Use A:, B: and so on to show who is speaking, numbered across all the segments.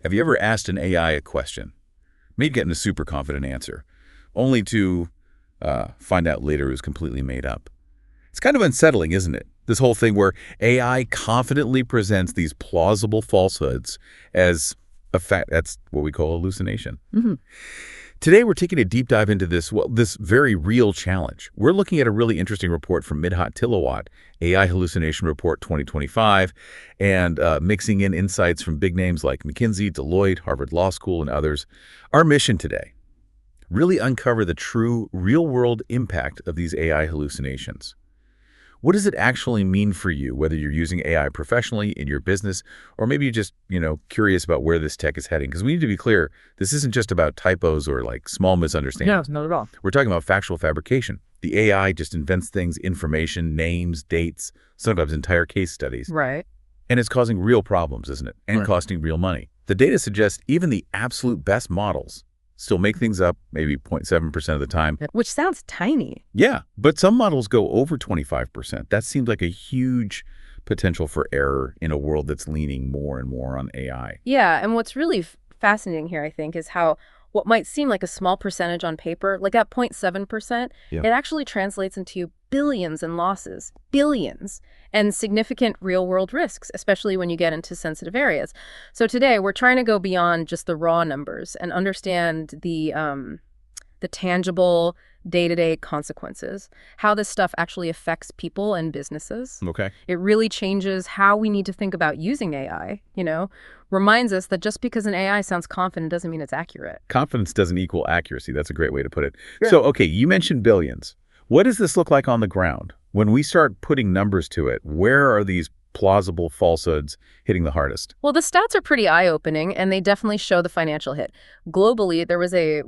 A: Have you ever asked an AI a question, maybe getting a super confident answer, only to find out later it was completely made up? It's kind of unsettling, isn't it? This whole thing where AI confidently presents these plausible falsehoods as a fact. That's what we call hallucination.
B: Mm-hmm.
A: Today, we're taking a deep dive into this very real challenge. We're looking at a really interesting report from Midhat Tilawat, AI Hallucination Report 2025, and mixing in insights from big names like McKinsey, Deloitte, Harvard Law School, and others. Our mission today, really uncover the true real-world impact of these AI hallucinations. What does it actually mean for you, whether you're using AI professionally in your business, or maybe you're just, curious about where this tech is heading? Because we need to be clear, this isn't just about typos or like small misunderstandings.
B: No, not at all.
A: We're talking about factual fabrication. The AI just invents things, information, names, dates, sometimes entire case studies.
B: Right.
A: And it's causing real problems, isn't it? And
B: Right.
A: costing real money. The data suggests even the absolute best models still make things up maybe 0.7% of the time.
B: Which sounds tiny.
A: Yeah, but some models go over 25%. That seems like a huge potential for error in a world that's leaning more and more on AI.
B: Yeah, and what's really fascinating here, I think, is how what might seem like a small percentage on paper, like at 0.7%,
A: Yeah.
B: it actually translates into billions in losses, billions, and significant real-world risks, especially when you get into sensitive areas. So today, we're trying to go beyond just the raw numbers and understand the tangible, day-to-day consequences, how this stuff actually affects people and businesses.
A: Okay.
B: It really changes how we need to think about using AI, reminds us that just because an AI sounds confident doesn't mean it's accurate.
A: Confidence doesn't equal accuracy. That's a great way to put it.
B: Yeah.
A: So, okay, you mentioned billions. What does this look like on the ground? When we start putting numbers to it, where are these plausible falsehoods hitting the hardest?
B: Well, the stats are pretty eye-opening, and they definitely show the financial hit. Globally, there was a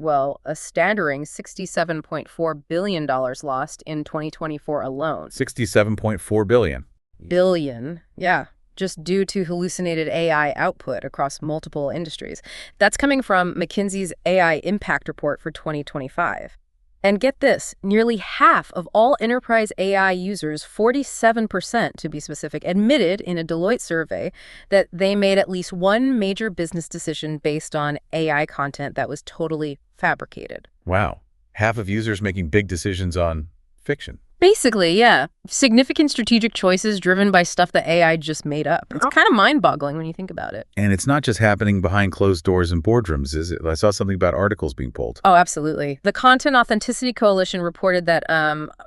B: staggering $67.4 billion lost in 2024 alone.
A: 67.4 billion.
B: Billion, yeah, just due to hallucinated AI output across multiple industries. That's coming from McKinsey's AI Impact Report for 2025. And get this, nearly half of all enterprise AI users, 47% to be specific, admitted in a Deloitte survey that they made at least one major business decision based on AI content that was totally fabricated.
A: Wow. Half of users making big decisions on fiction.
B: Basically, yeah. Significant strategic choices driven by stuff that AI just made up. It's kind of mind-boggling when you think about it.
A: And it's not just happening behind closed doors in boardrooms, is it? I saw something about articles being pulled.
B: Oh, absolutely. The Content Authenticity Coalition reported that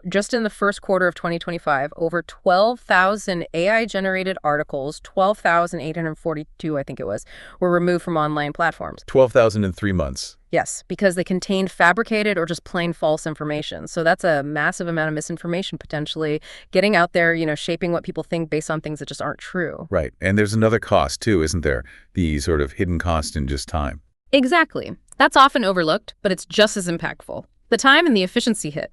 B: just in the first quarter of 2025, over 12,000 AI-generated articles, 12,842, I think it was, were removed from online platforms.
A: 12,000 in 3 months.
B: Yes, because they contained fabricated or just plain false information. So that's a massive amount of misinformation potentially getting out there, shaping what people think based on things that just aren't true.
A: Right. And there's another cost, too, isn't there? The sort of hidden cost in just time.
B: Exactly. That's often overlooked, but it's just as impactful. The time and the efficiency hit.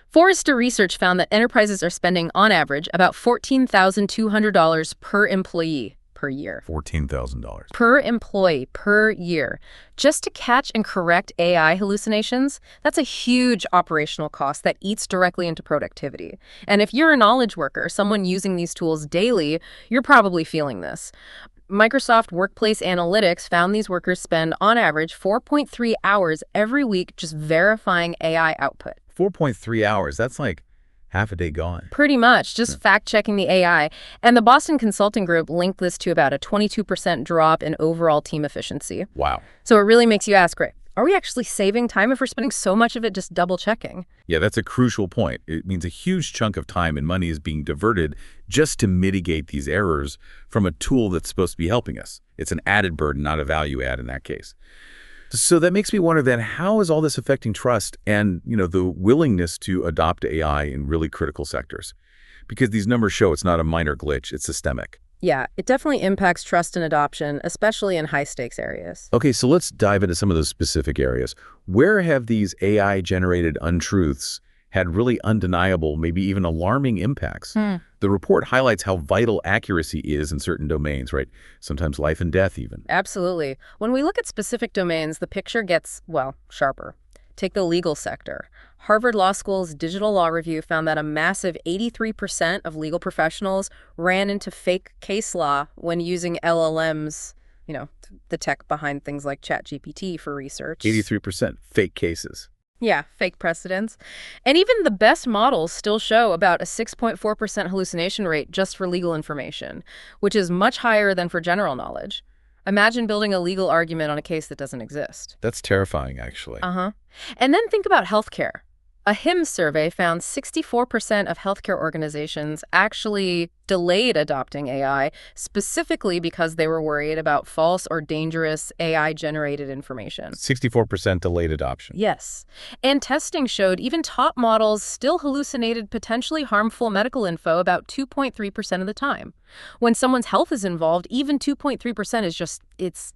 B: Forrester Research found that enterprises are spending, on average, about $14,200 per employee per year.
A: $14,000.
B: Per employee per year. Just to catch and correct AI hallucinations, that's a huge operational cost that eats directly into productivity. And if you're a knowledge worker, someone using these tools daily, you're probably feeling this. Microsoft Workplace Analytics found these workers spend, on average, 4.3 hours every week just verifying AI output.
A: 4.3 hours. That's like half a day gone.
B: Pretty much, just fact-checking the AI. And the Boston Consulting Group linked this to about a 22% drop in overall team efficiency.
A: Wow.
B: So it really makes you ask, right, are we actually saving time if we're spending so much of it just double-checking?
A: Yeah, that's a crucial point. It means a huge chunk of time and money is being diverted just to mitigate these errors from a tool that's supposed to be helping us. It's an added burden, not a value add in that case. So that makes me wonder then, how is all this affecting trust and, the willingness to adopt AI in really critical sectors? Because these numbers show it's not a minor glitch, it's systemic.
B: Yeah, it definitely impacts trust and adoption, especially in high-stakes areas.
A: Okay, so let's dive into some of those specific areas. Where have these AI-generated untruths had really undeniable, maybe even alarming impacts? The report highlights how vital accuracy is in certain domains, right? Sometimes life and death even.
B: Absolutely. When we look at specific domains, the picture gets, sharper. Take the legal sector. Harvard Law School's Digital Law Review found that a massive 83% of legal professionals ran into fake case law when using LLMs, the tech behind things like ChatGPT for research.
A: 83% fake cases.
B: Yeah, fake precedents. And even the best models still show about a 6.4% hallucination rate just for legal information, which is much higher than for general knowledge. Imagine building a legal argument on a case that doesn't exist.
A: That's terrifying, actually.
B: Uh-huh. And then think about healthcare. A HIMSS survey found 64% of healthcare organizations actually delayed adopting AI, specifically because they were worried about false or dangerous AI-generated information.
A: 64% delayed adoption.
B: Yes. And testing showed even top models still hallucinated potentially harmful medical info about 2.3% of the time. When someone's health is involved, even 2.3% is just, it's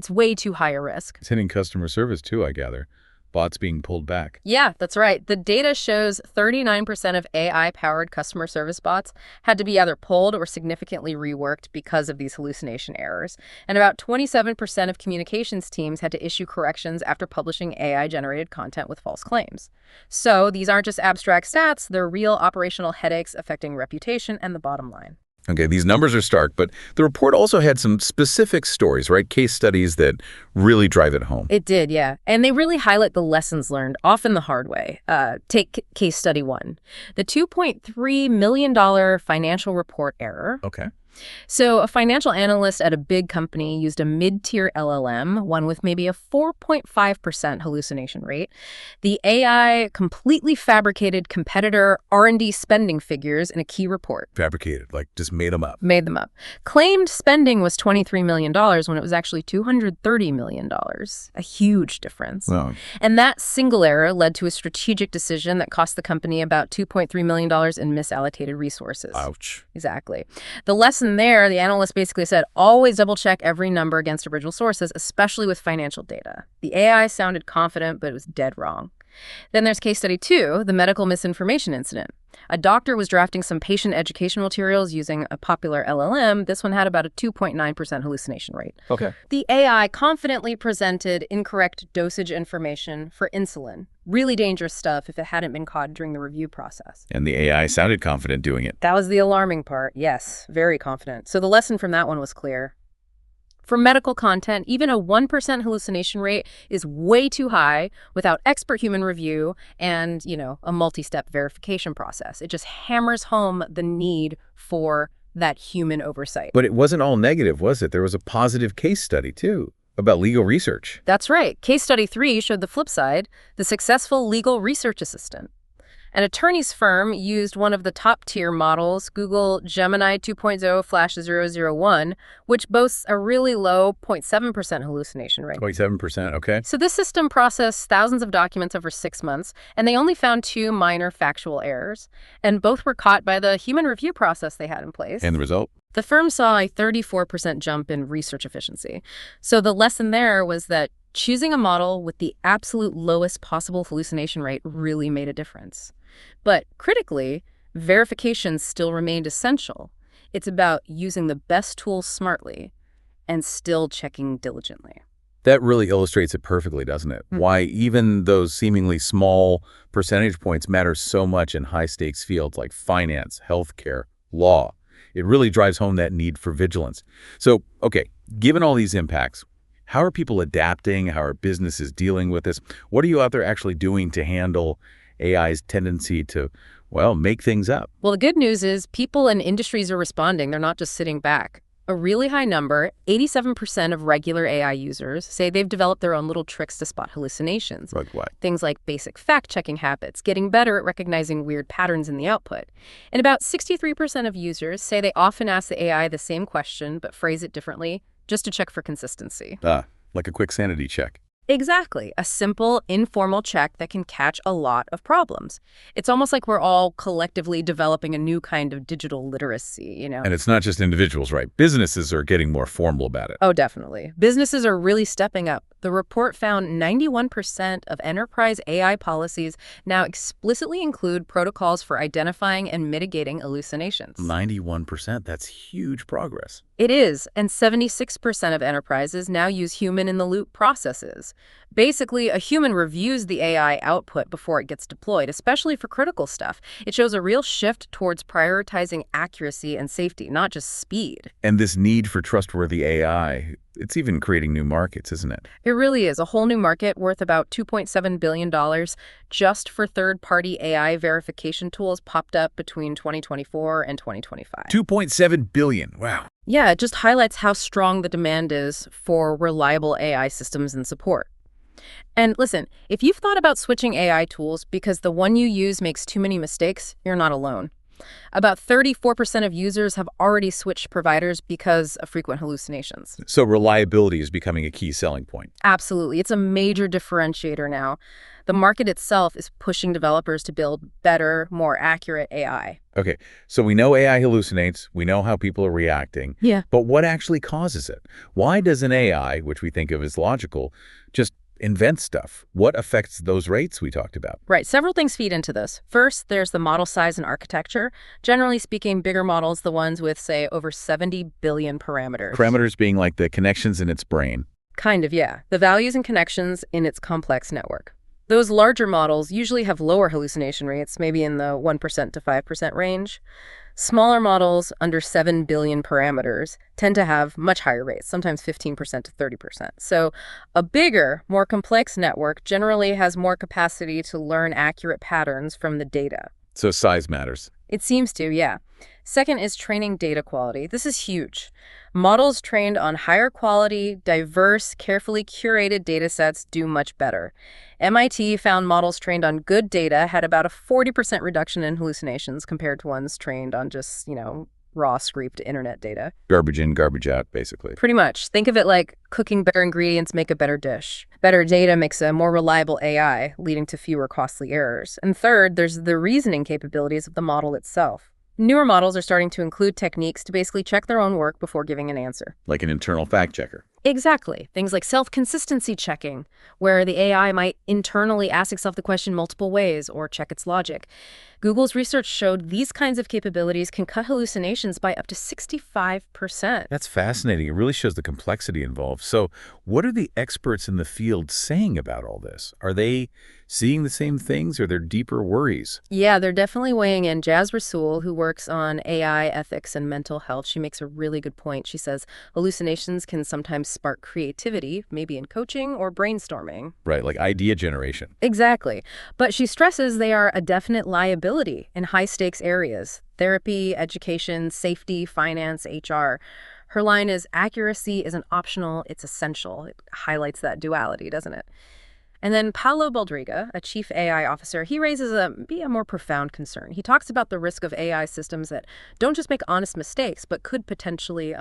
B: way too high a risk.
A: It's hitting customer service, too, I gather. Bots being pulled back.
B: Yeah, that's right. The data shows 39% of AI-powered customer service bots had to be either pulled or significantly reworked because of these hallucination errors. And about 27% of communications teams had to issue corrections after publishing AI-generated content with false claims. So these aren't just abstract stats, they're real operational headaches affecting reputation and the bottom line.
A: Okay, these numbers are stark, but the report also had some specific stories, right? Case studies that really drive it home.
B: It did, yeah. And they really highlight the lessons learned, often the hard way. Take case study 1, the $2.3 million financial report error.
A: Okay.
B: So a financial analyst at a big company used a mid-tier LLM, one with maybe a 4.5% hallucination rate. The AI completely fabricated competitor R&D spending figures in a key report.
A: Fabricated, like just made them up.
B: Made them up. Claimed spending was $23 million when it was actually $230 million. A huge difference.
A: Well,
B: And that single error led to a strategic decision that cost the company about $2.3 million in misallocated resources.
A: ouch.
B: Exactly. The lesson there, the analyst basically said, always double check every number against original sources, especially with financial data. The AI sounded confident, but it was dead wrong. Then there's case study 2, the medical misinformation incident. A doctor was drafting some patient education materials using a popular LLM. This one had about a 2.9% hallucination rate.
A: Okay.
B: The AI confidently presented incorrect dosage information for insulin. Really dangerous stuff if it hadn't been caught during the review process.
A: And the AI sounded confident doing it.
B: That was the alarming part. Yes, very confident. So the lesson from that one was clear. For medical content, even a 1% hallucination rate is way too high without expert human review and, a multi-step verification process. It just hammers home the need for that human oversight.
A: But it wasn't all negative, was it? There was a positive case study, too, about legal research.
B: That's right. Case study 3 showed the flip side, the successful legal research assistant. An attorney's firm used one of the top-tier models, Google Gemini 2.0 Flash 001, which boasts a really low 0.7% hallucination rate.
A: 27%, okay.
B: So this system processed thousands of documents over 6 months, and they only found 2 minor factual errors. And both were caught by the human review process they had in place.
A: And the result?
B: The firm saw a 34% jump in research efficiency. So the lesson there was that choosing a model with the absolute lowest possible hallucination rate really made a difference. But critically, verification still remained essential. It's about using the best tools smartly and still checking diligently.
A: That really illustrates it perfectly, doesn't it? Why even those seemingly small percentage points matter so much in high-stakes fields like finance, healthcare, law. It really drives home that need for vigilance. So, okay, given all these impacts, how are people adapting? How are businesses dealing with this? What are you out there actually doing to handle AI's tendency to, make things up?
B: Well, the good news is people and industries are responding. They're not just sitting back. A really high number, 87% of regular AI users, say they've developed their own little tricks to spot hallucinations.
A: Like what?
B: Things like basic fact-checking habits, getting better at recognizing weird patterns in the output. And about 63% of users say they often ask the AI the same question but phrase it differently just to check for consistency.
A: Like a quick sanity check.
B: Exactly. A simple, informal check that can catch a lot of problems. It's almost like we're all collectively developing a new kind of digital literacy,
A: And it's not just individuals, right? Businesses are getting more formal about it.
B: Oh, definitely. Businesses are really stepping up. The report found 91% of enterprise AI policies now explicitly include protocols for identifying and mitigating hallucinations.
A: 91%, that's huge progress.
B: It is, and 76% of enterprises now use human-in-the-loop processes. Basically, a human reviews the AI output before it gets deployed, especially for critical stuff. It shows a real shift towards prioritizing accuracy and safety, not just speed.
A: And this need for trustworthy AI, it's even creating new markets, isn't it?
B: It really is a whole new market worth about $2.7 billion just for third-party AI verification tools popped up between 2024 and 2025.
A: 2.7 billion. Wow.
B: Yeah, it just highlights how strong the demand is for reliable AI systems and support. And listen, if you've thought about switching AI tools because the one you use makes too many mistakes, you're not alone. About 34% of users have already switched providers because of frequent hallucinations.
A: So reliability is becoming a key selling point.
B: Absolutely. It's a major differentiator now. The market itself is pushing developers to build better, more accurate AI.
A: Okay, so we know AI hallucinates, we know how people are reacting,
B: Yeah.
A: but what actually causes it? Why does an AI, which we think of as logical, just invent stuff? What affects those rates we talked about?
B: Right. Several things feed into this. First, there's the model size and architecture. Generally speaking, bigger models, the ones with, say, over 70 billion parameters.
A: Parameters being like the connections in its brain.
B: Kind of, yeah. The values and connections in its complex network. Those larger models usually have lower hallucination rates, maybe in the 1% to 5% range. Smaller models, under 7 billion parameters, tend to have much higher rates, sometimes 15% to 30%. So a bigger, more complex network generally has more capacity to learn accurate patterns from the data.
A: So size matters.
B: It seems to, yeah. Second is training data quality. This is huge. Models trained on higher quality, diverse, carefully curated data sets do much better. MIT found models trained on good data had about a 40% reduction in hallucinations compared to ones trained on just, raw scraped internet data.
A: Garbage in, garbage out, basically.
B: Pretty much. Think of it like cooking better ingredients make a better dish. Better data makes a more reliable AI, leading to fewer costly errors. And third, there's the reasoning capabilities of the model itself. Newer models are starting to include techniques to basically check their own work before giving an answer.
A: Like an internal fact checker.
B: Exactly. Things like self-consistency checking, where the AI might internally ask itself the question multiple ways or check its logic. Google's research showed these kinds of capabilities can cut hallucinations by up to 65%.
A: That's fascinating. It really shows the complexity involved. So what are the experts in the field saying about all this? Are they seeing the same things or are there deeper worries?
B: Yeah, they're definitely weighing in. Jaz Rasool, who works on AI ethics and mental health, she makes a really good point. She says hallucinations can sometimes spark creativity, maybe in coaching or brainstorming.
A: Right, like idea generation.
B: Exactly. But she stresses they are a definite liability in high-stakes areas: therapy, education, safety, finance, HR. Her line is, accuracy isn't optional, it's essential. It highlights that duality, doesn't it? And then Paulo Baldriga, a chief AI officer, he raises a more profound concern. He talks about the risk of AI systems that don't just make honest mistakes, but could potentially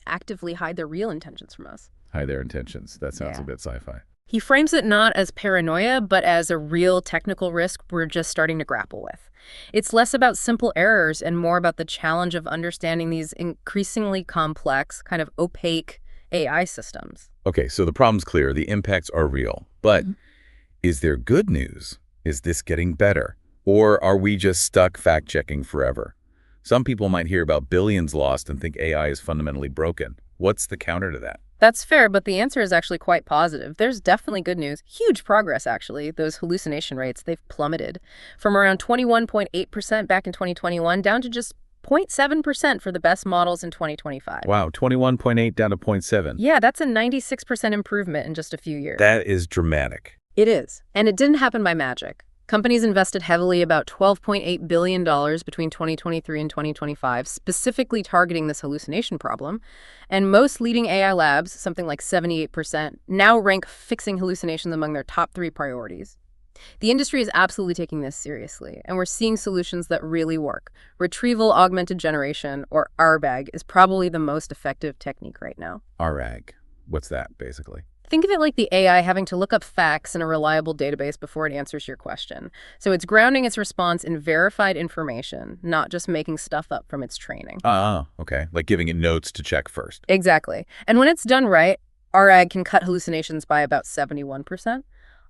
B: actively hide their real intentions from us.
A: Hide their intentions. That sounds a bit sci-fi.
B: He frames it not as paranoia, but as a real technical risk we're just starting to grapple with. It's less about simple errors and more about the challenge of understanding these increasingly complex, kind of opaque AI systems.
A: Okay, so the problem's clear. The impacts are real. But is there good news? Is this getting better? Or are we just stuck fact-checking forever? Some people might hear about billions lost and think AI is fundamentally broken. What's the counter to that?
B: That's fair, but the answer is actually quite positive. There's definitely good news. Huge progress, actually. Those hallucination rates, they've plummeted from around 21.8% back in 2021 down to just 0.7% for the best models in 2025.
A: Wow, 21.8 down to 0.7.
B: Yeah, that's a 96% improvement in just a few years.
A: That is dramatic.
B: It is. And it didn't happen by magic. Companies invested heavily, about $12.8 billion between 2023 and 2025, specifically targeting this hallucination problem. And most leading AI labs, something like 78%, now rank fixing hallucinations among their top 3 priorities. The industry is absolutely taking this seriously, and we're seeing solutions that really work. Retrieval augmented generation, or RAG, is probably the most effective technique right now.
A: RAG. What's that, basically?
B: Think of it like the AI having to look up facts in a reliable database before it answers your question. So it's grounding its response in verified information, not just making stuff up from its training.
A: Okay. Like giving it notes to check first.
B: Exactly. And when it's done right, RAG can cut hallucinations by about 71%.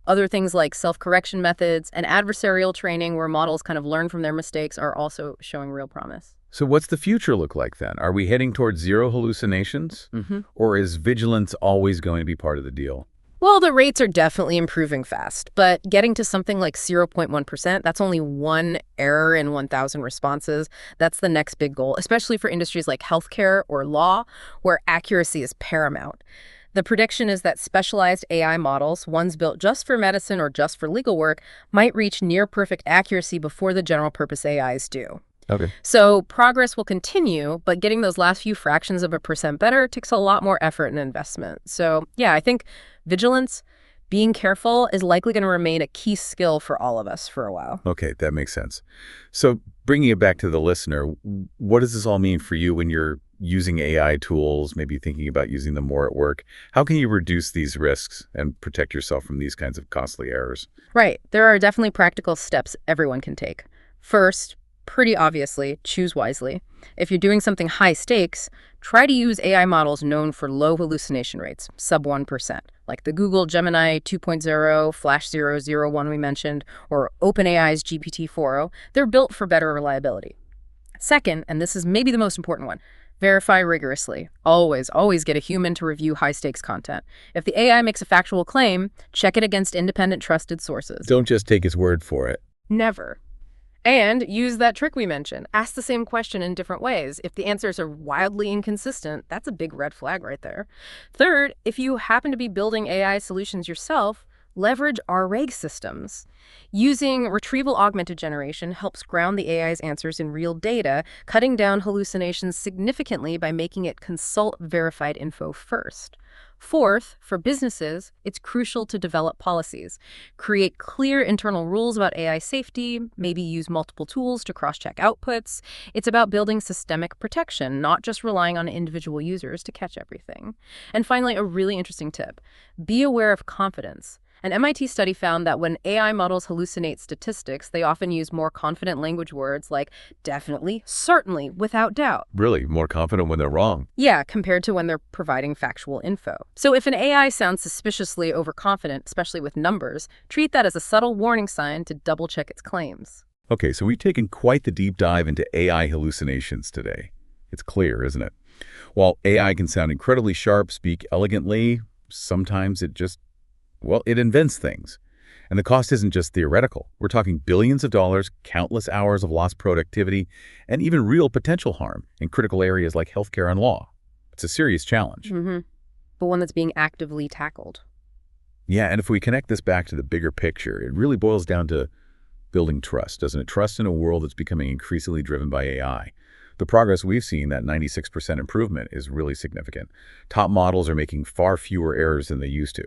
B: Other things like self-correction methods and adversarial training where models kind of learn from their mistakes are also showing real promise.
A: So what's the future look like then? Are we heading towards zero hallucinations? Or is vigilance always going to be part of the deal?
B: Well, the rates are definitely improving fast, but getting to something like 0.1%, that's only one error in 1,000 responses. That's the next big goal, especially for industries like healthcare or law, where accuracy is paramount. The prediction is that specialized AI models, ones built just for medicine or just for legal work, might reach near perfect accuracy before the general purpose AIs do.
A: Okay.
B: So progress will continue, but getting those last few fractions of a percent better takes a lot more effort and investment. So yeah, I think vigilance, being careful, is likely going to remain a key skill for all of us for a while.
A: Okay, that makes sense. So bringing it back to the listener, what does this all mean for you when you're using AI tools, maybe thinking about using them more at work? How can you reduce these risks and protect yourself from these kinds of costly errors?
B: Right. There are definitely practical steps everyone can take. First, pretty obviously, choose wisely. If you're doing something high stakes, try to use AI models known for low hallucination rates, sub 1%, like the Google Gemini 2.0, Flash 001 we mentioned, or OpenAI's GPT-4o. They're built for better reliability. Second, and this is maybe the most important one, verify rigorously. Always get a human to review high-stakes content. If the AI makes a factual claim, check it against independent, trusted sources.
A: Don't just take his word for it.
B: Never. And use that trick we mentioned. Ask the same question in different ways. If the answers are wildly inconsistent, that's a big red flag right there. Third, if you happen to be building AI solutions yourself, leverage RAG systems. Using retrieval augmented generation helps ground the AI's answers in real data, cutting down hallucinations significantly by making it consult verified info first. Fourth, for businesses, it's crucial to develop policies. Create clear internal rules about AI safety, maybe use multiple tools to cross-check outputs. It's about building systemic protection, not just relying on individual users to catch everything. And finally, a really interesting tip. Be aware of confidence. An MIT study found that when AI models hallucinate statistics, they often use more confident language words like definitely, certainly, without doubt.
A: Really, more confident when they're wrong.
B: Yeah, compared to when they're providing factual info. So if an AI sounds suspiciously overconfident, especially with numbers, treat that as a subtle warning sign to double-check its claims.
A: Okay, so we've taken quite the deep dive into AI hallucinations today. It's clear, isn't it? While AI can sound incredibly sharp, speak elegantly, sometimes it invents things. And the cost isn't just theoretical. We're talking billions of dollars, countless hours of lost productivity, and even real potential harm in critical areas like healthcare and law. It's a serious challenge.
B: But one that's being actively tackled.
A: Yeah, and if we connect this back to the bigger picture, it really boils down to building trust, doesn't it? Trust in a world that's becoming increasingly driven by AI. The progress we've seen, that 96% improvement, is really significant. Top models are making far fewer errors than they used to.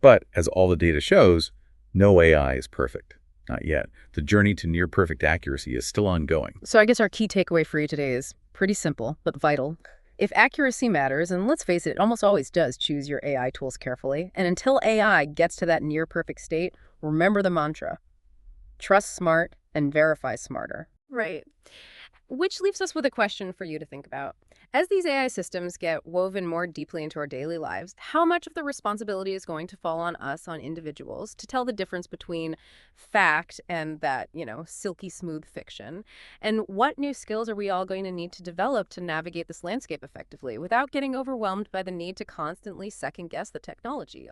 A: But as all the data shows, no AI is perfect. Not yet. The journey to near-perfect accuracy is still ongoing.
B: So I guess our key takeaway for you today is pretty simple, but vital. If accuracy matters, and let's face it, it almost always does, choose your AI tools carefully. And until AI gets to that near-perfect state, remember the mantra. Trust smart and verify smarter. Right. Which leaves us with a question for you to think about. As these AI systems get woven more deeply into our daily lives, how much of the responsibility is going to fall on us, on individuals, to tell the difference between fact and that, silky smooth fiction? And what new skills are we all going to need to develop to navigate this landscape effectively without getting overwhelmed by the need to constantly second guess the technology?